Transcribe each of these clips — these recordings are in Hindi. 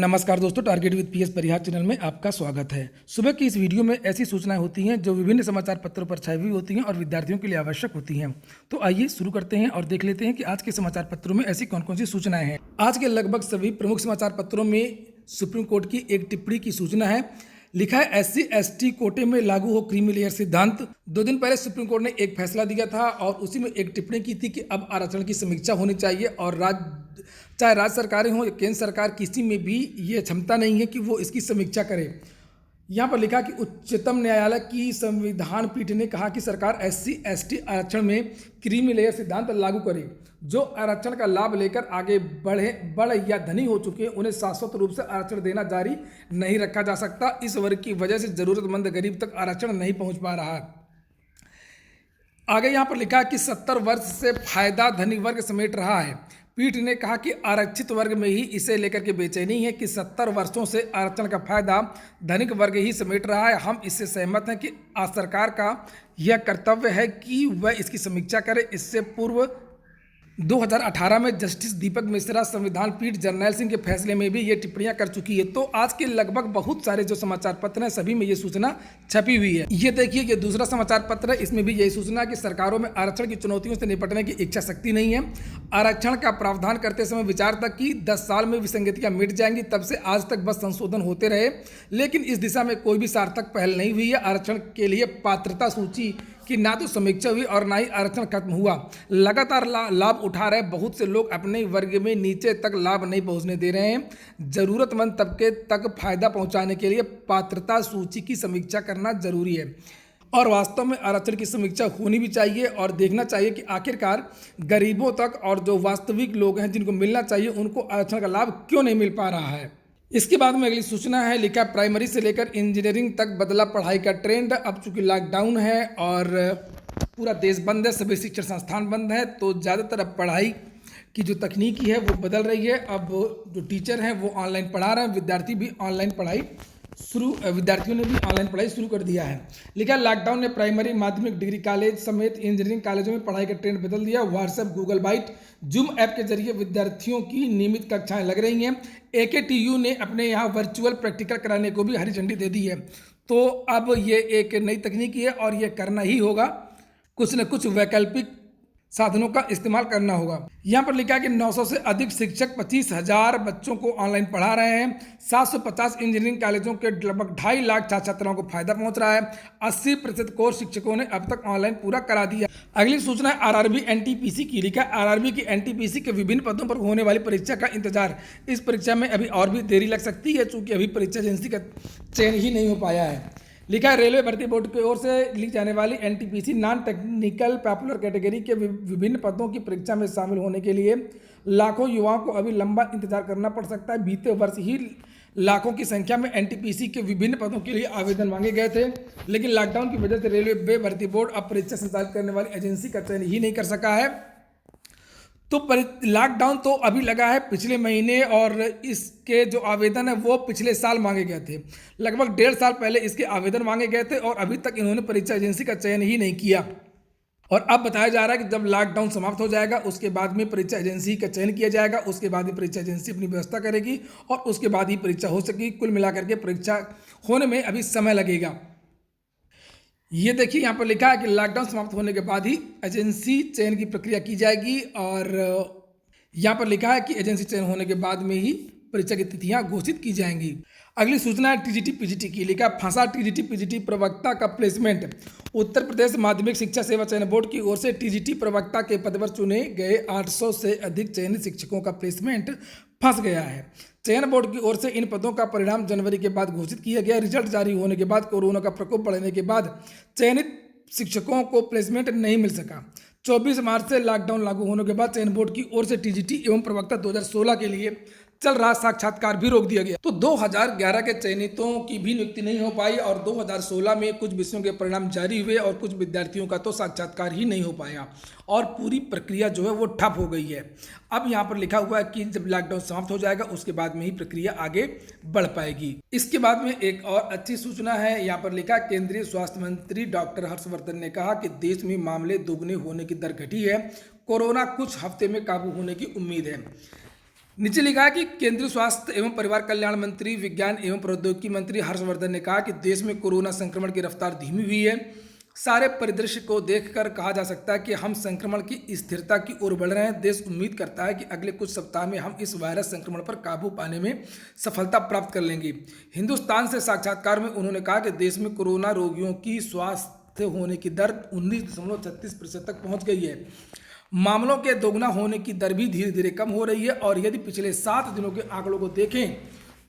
नमस्कार दोस्तों, target with PS Parihar channel में आपका स्वागत है। सुबह की इस वीडियो में ऐसी सूचनाएं होती हैं जो विभिन्न समाचार पत्रों पर छाई हुई होती हैं और विद्यार्थियों के लिए आवश्यक होती हैं। तो आइए शुरू करते हैं और देख लेते हैं कि आज के समाचार पत्रों में ऐसी कौन कौन सी सूचनाएं हैं। आज के लगभग सभी प्रमुख समाचार पत्रों में सुप्रीम कोर्ट की एक टिप्पणी की सूचना है। लिखा है SC/ST कोटे में लागू हो क्रीमी लेयर सिद्धांत। 2 दिन पहले सुप्रीम कोर्ट ने एक फैसला दिया था और उसी में एक टिप्पणी की थी कि अब आरक्षण की समीक्षा होनी चाहिए और चाहे राज्य सरकारें हों या केंद्र सरकार, किसी में भी ये क्षमता नहीं है कि वो इसकी समीक्षा करे। यहाँ पर लिखा कि उच्चतम न्यायालय की संविधान पीठ ने कहा कि सरकार SC/ST आरक्षण में क्रीमी लेयर सिद्धांत लागू करे। जो आरक्षण का लाभ लेकर आगे बढ़ या धनी हो चुके हैं उन्हें शाश्वत रूप से आरक्षण देना जारी नहीं रखा जा सकता। इस वर्ग की वजह से जरूरतमंद गरीब तक आरक्षण नहीं पहुंच पा रहा है। आगे यहाँ पर लिखा है कि 70 वर्ष से फायदा धनी वर्ग समेट रहा है। पीठ ने कहा कि आरक्षित वर्ग में ही इसे लेकर के बेचैनी है कि 70 वर्षों से आरक्षण का फायदा धनिक वर्ग ही समेट रहा है। हम इससे सहमत हैं कि सरकार का यह कर्तव्य है कि वह इसकी समीक्षा करे। इससे पूर्व 2018 में जस्टिस दीपक मिश्रा संविधान पीठ जर्नैल सिंह के फैसले में भी ये टिप्पणियां कर चुकी है। तो आज के लगभग बहुत सारे जो समाचार पत्र हैं सभी में ये सूचना छपी हुई है। ये देखिए, ये दूसरा समाचार पत्र है, इसमें भी यही सूचना है कि सरकारों में आरक्षण की चुनौतियों से निपटने की इच्छा शक्ति नहीं है। आरक्षण का प्रावधान करते समय विचार तक कि 10 साल में विसंगतियां मिट जाएंगी, तब से आज तक बस संशोधन होते रहे, लेकिन इस दिशा में कोई भी सार्थक पहल नहीं हुई है। आरक्षण के लिए पात्रता सूची कि ना तो समीक्षा हुई और ना ही आरक्षण खत्म हुआ। लगातार लाभ उठा रहे बहुत से लोग अपने वर्ग में नीचे तक लाभ नहीं पहुंचने दे रहे हैं। जरूरतमंद तबके तक फायदा पहुंचाने के लिए पात्रता सूची की समीक्षा करना जरूरी है और वास्तव में आरक्षण की समीक्षा होनी भी चाहिए और देखना चाहिए कि आखिरकार गरीबों तक और जो वास्तविक लोग हैं जिनको मिलना चाहिए उनको आरक्षण का लाभ क्यों नहीं मिल पा रहा है। इसके बाद में अगली सूचना है, लिखा प्राइमरी से लेकर इंजीनियरिंग तक बदला पढ़ाई का ट्रेंड। अब चूंकि लॉकडाउन है और पूरा देश बंद है, सभी शिक्षण संस्थान बंद है, तो ज़्यादातर अब पढ़ाई की जो तकनीकी है वो बदल रही है। अब जो टीचर हैं वो ऑनलाइन पढ़ा रहे हैं, विद्यार्थियों ने भी ऑनलाइन पढ़ाई शुरू कर दिया है। लिखा लॉकडाउन ने प्राइमरी माध्यमिक डिग्री कॉलेज समेत इंजीनियरिंग कॉलेजों में पढ़ाई का ट्रेंड बदल दिया। व्हाट्सएप, गूगल बाइट, जूम ऐप के जरिए विद्यार्थियों की नियमित कक्षाएं लग रही हैं। AKTU ने अपने यहाँ वर्चुअल प्रैक्टिकल कराने को भी हरी झंडी दे दी है। तो अब ये एक नई तकनीकी है और ये करना ही होगा, कुछ न कुछ वैकल्पिक साधनों का इस्तेमाल करना होगा। यहाँ पर लिखा है कि 900 से अधिक शिक्षक 25,000 बच्चों को ऑनलाइन पढ़ा रहे हैं। 750 इंजीनियरिंग कॉलेजों के लगभग 2.5 लाख छात्र छात्राओं को फायदा पहुंच रहा है। 80% कोर्स शिक्षकों ने अब तक ऑनलाइन पूरा करा दिया। अगली सूचना है RRB NTPC की। लिखा है RRB की NTPC के विभिन्न पदों पर होने वाली परीक्षा का इंतजार। इस परीक्षा में अभी और भी देरी लग सकती है चूंकि अभी परीक्षा एजेंसी का चयन ही नहीं हो पाया है। लिखा है रेलवे भर्ती बोर्ड की ओर से ली जाने वाली NTPC non technical popular category के विभिन्न पदों की परीक्षा में शामिल होने के लिए लाखों युवाओं को अभी लंबा इंतजार करना पड़ सकता है। बीते वर्ष ही लाखों की संख्या में NTPC के विभिन्न पदों के लिए आवेदन मांगे गए थे, लेकिन लॉकडाउन की वजह से रेलवे भर्ती बोर्ड अब परीक्षा संचालित करने वाली एजेंसी का चयन ही नहीं कर सका है। तो लॉकडाउन तो अभी लगा है पिछले महीने और इसके जो आवेदन है वो पिछले साल मांगे गए थे। लगभग 1.5 साल पहले इसके आवेदन मांगे गए थे और अभी तक इन्होंने परीक्षा एजेंसी का चयन ही नहीं किया। और अब बताया जा रहा है कि जब लॉकडाउन समाप्त हो जाएगा उसके बाद में परीक्षा एजेंसी का चयन किया जाएगा, उसके बाद ही परीक्षा एजेंसी अपनी व्यवस्था करेगी और उसके बाद ही परीक्षा हो सकेगी। कुल मिलाकर के परीक्षा होने में अभी समय लगेगा। ये देखिए यहाँ पर लिखा है कि लॉकडाउन समाप्त होने के बाद ही एजेंसी चयन की प्रक्रिया की जाएगी और यहाँ पर लिखा है कि एजेंसी चयन होने के बाद में ही परीक्षा की तिथियां घोषित की जाएंगी। अगली सूचना है TGT PGT की। लिखा फंसा TGT PGT प्रवक्ता का प्लेसमेंट। उत्तर प्रदेश माध्यमिक शिक्षा सेवा चयन बोर्ड की ओर से TGT प्रवक्ता के पद पर चुने गए 800 से अधिक चयनित शिक्षकों का प्लेसमेंट फंस गया है। चयन बोर्ड की ओर से इन पदों का परिणाम जनवरी के बाद घोषित किया गया। रिजल्ट जारी होने के बाद कोरोना का प्रकोप बढ़ने के बाद चयनित शिक्षकों को प्लेसमेंट नहीं मिल सका। 24 मार्च से लॉकडाउन लागू होने के बाद चयन बोर्ड की ओर से TGT एवं प्रवक्ता 2016 के लिए चल रहा साक्षात्कार भी रोक दिया गया। तो 2011 के चयनितों की भी नियुक्ति नहीं हो पाई और 2016 में कुछ विषयों के परिणाम जारी हुए और कुछ विद्यार्थियों का तो साक्षात्कार ही नहीं हो पाया और पूरी प्रक्रिया जो है वो ठप हो गई है। अब यहाँ पर लिखा हुआ है कि जब लॉकडाउन समाप्त हो जाएगा उसके बाद में ही प्रक्रिया आगे बढ़ पाएगी। इसके बाद में एक और अच्छी सूचना है, यहाँ पर लिखा केंद्रीय स्वास्थ्य मंत्री डॉक्टर हर्षवर्धन ने कहा कि देश में मामले दोगुने होने की दर घटी है। कोरोना कुछ हफ्ते में काबू होने की उम्मीद है। नीचे लिखा है कि केंद्रीय स्वास्थ्य एवं परिवार कल्याण मंत्री, विज्ञान एवं प्रौद्योगिकी मंत्री हर्षवर्धन ने कहा कि देश में कोरोना संक्रमण की रफ्तार धीमी हुई है। सारे परिदृश्य को देखकर कहा जा सकता है कि हम संक्रमण की स्थिरता की ओर बढ़ रहे हैं। देश उम्मीद करता है कि अगले कुछ सप्ताह में हम इस वायरस संक्रमण पर काबू पाने में सफलता प्राप्त कर लेंगे। हिंदुस्तान से साक्षात्कार में उन्होंने कहा कि देश में कोरोना रोगियों की स्वास्थ्य होने की दर 19.36% तक पहुंच गई है। मामलों के दोगुना होने की दर भी धीरे धीरे कम हो रही है और यदि पिछले 7 दिनों के आंकड़ों को देखें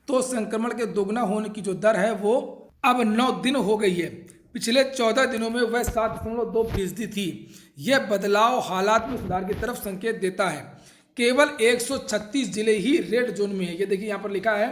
तो संक्रमण के दोगुना होने की जो दर है वो अब 9 दिन हो गई है। पिछले 14 दिनों में वह 7.2% थी। यह बदलाव हालात में सुधार की तरफ संकेत देता है। केवल 136 जिले ही रेड जोन में है। ये देखिए यहाँ पर लिखा है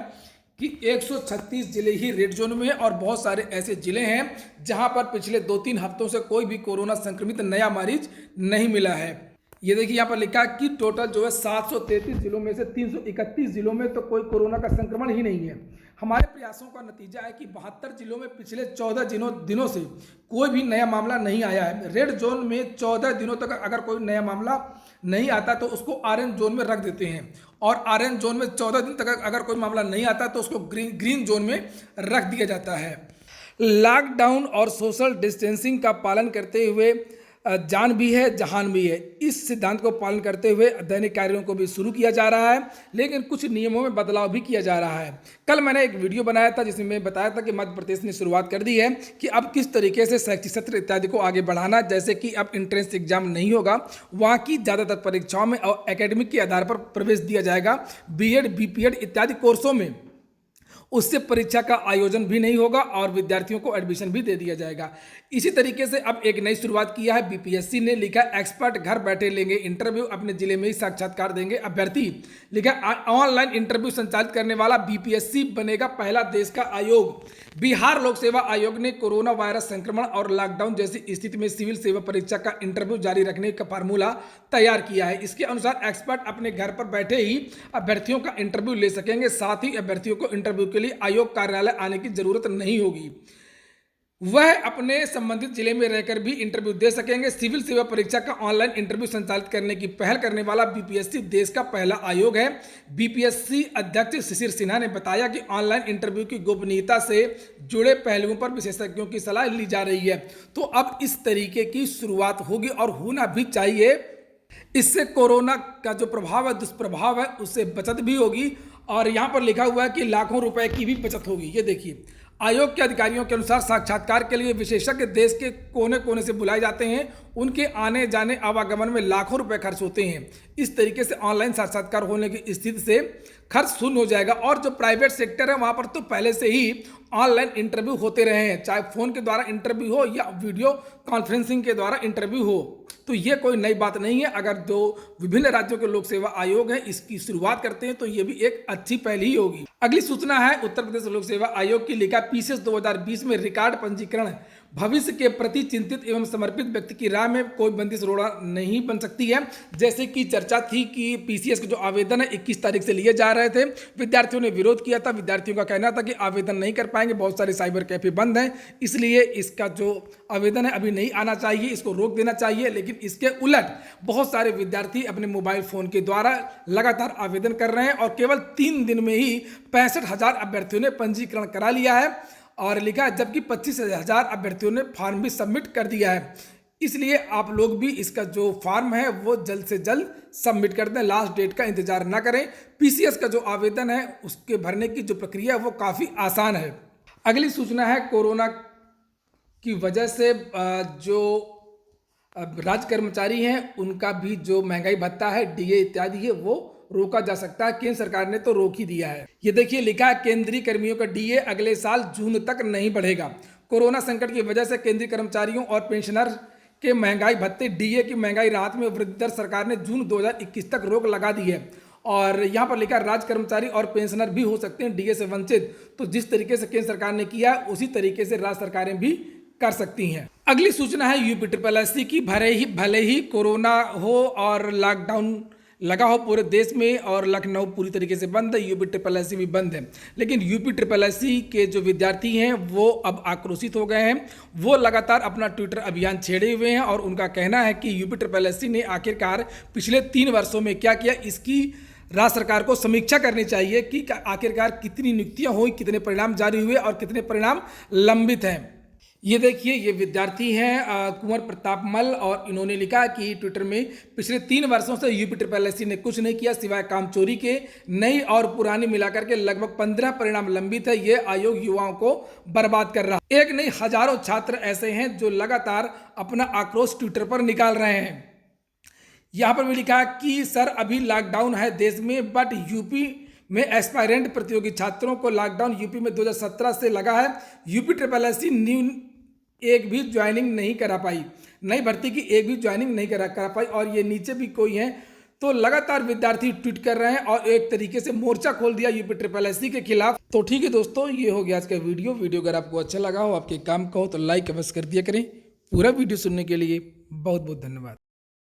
कि 136 जिले ही रेड जोन में है और बहुत सारे ऐसे जिले हैं जहां पर पिछले 2-3 हफ्तों से कोई भी कोरोना संक्रमित नया मरीज नहीं मिला है। ये देखिए यहाँ पर लिखा है कि टोटल जो है 733 जिलों में से 331 जिलों में तो कोई कोरोना का संक्रमण ही नहीं है। हमारे प्रयासों का नतीजा है कि 72 जिलों में पिछले 14 दिनों से कोई भी नया मामला नहीं आया है। रेड जोन में 14 दिनों तक अगर कोई नया मामला नहीं आता तो उसको ऑरेंज जोन में रख देते हैं और ऑरेंज जोन में 14 दिन तक अगर कोई मामला नहीं आता तो उसको ग्रीन जोन में रख दिया जाता है। लॉकडाउन और सोशल डिस्टेंसिंग का पालन करते हुए जान भी है जहान भी है, इस सिद्धांत को पालन करते हुए दैनिक कार्यों को भी शुरू किया जा रहा है, लेकिन कुछ नियमों में बदलाव भी किया जा रहा है। कल मैंने एक वीडियो बनाया था जिसमें मैं बताया था कि मध्य प्रदेश ने शुरुआत कर दी है कि अब किस तरीके से शैक्षिक सत्र इत्यादि को आगे बढ़ाना, जैसे कि अब एंट्रेंस एग्जाम नहीं होगा, वहाँ की ज़्यादातर परीक्षाओं में और एकेडमिक के आधार पर प्रवेश दिया जाएगा। बीएड, बीपीएड इत्यादि कोर्सों में उससे परीक्षा का आयोजन भी नहीं होगा और विद्यार्थियों को एडमिशन भी दे दिया जाएगा। इसी तरीके से अब एक नई शुरुआत किया है बीपीएससी ने। लिखा एक्सपर्ट घर बैठे लेंगे इंटरव्यू, अपने जिले में ही साक्षात्कार देंगे अभ्यर्थी। लिखा ऑनलाइन इंटरव्यू संचालित करने वाला बीपीएससी बनेगा पहला देश का आयोग। बिहार लोक सेवा आयोग ने कोरोना वायरस संक्रमण और लॉकडाउन जैसी स्थिति में सिविल सेवा परीक्षा का इंटरव्यू जारी रखने का फार्मूला तैयार किया है। इसके अनुसार एक्सपर्ट अपने घर पर बैठे ही अभ्यर्थियों का इंटरव्यू ले सकेंगे। साथ ही अभ्यर्थियों को इंटरव्यू के लिए आयोग कार्यालय आने की जरूरत नहीं होगी। वह अपने संबंधित जिले में रहकर भी इंटरव्यू दे सकेंगे। सिविल सेवा परीक्षा का ऑनलाइन इंटरव्यू संचालित करने की पहल करने वाला बीपीएससी देश का पहला आयोग है। बीपीएससी अध्यक्ष शिशिर सिन्हा ने बताया कि ऑनलाइन इंटरव्यू की गोपनीयता से जुड़े पहलुओं पर विशेषज्ञों की सलाह ली जा रही है। तो अब इस तरीके की शुरुआत होगी और होना भी चाहिए। इससे कोरोना का जो प्रभाव है, दुष्प्रभाव है, उससे बचत भी होगी और यहाँ पर लिखा हुआ है कि लाखों रुपए की भी बचत होगी। ये देखिए, आयोग के अधिकारियों के अनुसार साक्षात्कार के लिए विशेषज्ञ देश के कोने कोने से बुलाए जाते हैं। उनके आने जाने आवागमन में लाखों रुपए खर्च होते हैं। इस तरीके से ऑनलाइन साक्षात्कार होने की स्थिति से खर्च शून्य हो जाएगा। और जो प्राइवेट सेक्टर है वहाँ पर तो पहले से ही ऑनलाइन इंटरव्यू होते रहे हैं, चाहे फ़ोन के द्वारा इंटरव्यू हो या वीडियो कॉन्फ्रेंसिंग के द्वारा इंटरव्यू हो, तो ये कोई नई बात नहीं है। अगर जो विभिन्न राज्यों के लोक सेवा आयोग हैं इसकी शुरुआत करते हैं तो ये भी एक अच्छी पहल ही होगी। अगली सूचना है उत्तर प्रदेश लोक सेवा आयोग की। लिखा पीसीएस 2020 में रिकॉर्ड पंजीकरण। भविष्य के प्रति चिंतित एवं समर्पित व्यक्ति की राह में कोई बंदिश रोड़ा नहीं बन सकती है। जैसे कि चर्चा थी कि पीसीएस के जो आवेदन है 21 तारीख से लिए जा रहे थे, विद्यार्थियों ने विरोध किया था। विद्यार्थियों का कहना था कि आवेदन नहीं कर पाएंगे, बहुत सारे साइबर कैफे बंद हैं, इसलिए इसका जो आवेदन है अभी नहीं आना चाहिए, इसको रोक देना चाहिए। लेकिन इसके उलट बहुत सारे विद्यार्थी अपने मोबाइल फोन के द्वारा लगातार आवेदन कर रहे हैं और केवल 3 दिन में ही 65,000 अभ्यर्थियों ने पंजीकरण करा लिया है। और लिखा है जबकि 25,000 अभ्यर्थियों ने फॉर्म भी सबमिट कर दिया है। इसलिए आप लोग भी इसका जो फॉर्म है वो जल्द से जल्द सबमिट कर दें, लास्ट डेट का इंतजार ना करें। पीसीएस का जो आवेदन है उसके भरने की जो प्रक्रिया है वो काफ़ी आसान है। अगली सूचना है कोरोना की वजह से जो राज्य कर्मचारी हैं उनका भी जो महंगाई भत्ता है, डीए इत्यादि है, वो रोका जा सकता है। केंद्र सरकार ने तो रोक ही दिया है। ये देखिए लिखा है केंद्रीय कर्मियों का डीए अगले साल जून तक नहीं बढ़ेगा। कोरोना संकट की वजह से केंद्रीय कर्मचारियों और पेंशनर के महंगाई भत्ते डीए की महंगाई राहत में वृद्धि दर सरकार ने जून 2021 तक रोक लगा दी है। और यहाँ पर लिखा राज्य कर्मचारी और पेंशनर भी हो सकते हैं डीए से वंचित। तो जिस तरीके से केंद्र सरकार ने किया उसी तरीके से राज्य सरकारें भी कर सकती हैं। अगली सूचना है यूपीएससी की। भले ही कोरोना हो और लॉकडाउन लगा हो पूरे देश में और लखनऊ पूरी तरीके से बंद है, यूपीएससी भी बंद है, लेकिन यूपीएससी के जो विद्यार्थी हैं वो अब आक्रोशित हो गए हैं। वो लगातार अपना ट्विटर अभियान छेड़े हुए हैं और उनका कहना है कि यूपीएससी ने आखिरकार पिछले 3 वर्षों में क्या किया, इसकी राज्य सरकार को समीक्षा करनी चाहिए कि आखिरकार कितनी नियुक्तियां हुई, कितने परिणाम जारी हुए और कितने परिणाम लंबित हैं। ये देखिए, ये विद्यार्थी हैं कुंवर प्रताप मल, और इन्होंने लिखा कि ट्विटर में पिछले 3 वर्षों से यूपी ने कुछ नहीं किया सिवाय काम चोरी के। नई और पुरानी मिलाकर के लगभग 15 परिणाम लंबित है। ये आयोग युवाओं को बर्बाद कर रहा है। एक नहीं, हजारों छात्र ऐसे हैं जो लगातार अपना आक्रोश ट्विटर पर निकाल रहे हैं। यहाँ पर भी लिखा कि सर अभी लॉकडाउन है देश में, बट यूपी में एस्पायरेंट प्रतियोगी छात्रों को लॉकडाउन यूपी में 2017 से लगा है। यूपी न्यू एक भी ज्वाइनिंग नहीं करा पाई, नई भर्ती की एक भी ज्वाइनिंग नहीं करा पाई। और ये नीचे भी कोई है, तो लगातार विद्यार्थी ट्वीट कर रहे हैं और एक तरीके से मोर्चा खोल दिया यूपी के खिलाफ। तो ठीक है दोस्तों, ये हो गया आज का वीडियो अगर आपको अच्छा लगा हो, आपके काम का हो, तो लाइक अवश्य कर दिया करें। पूरा वीडियो सुनने के लिए बहुत बहुत धन्यवाद।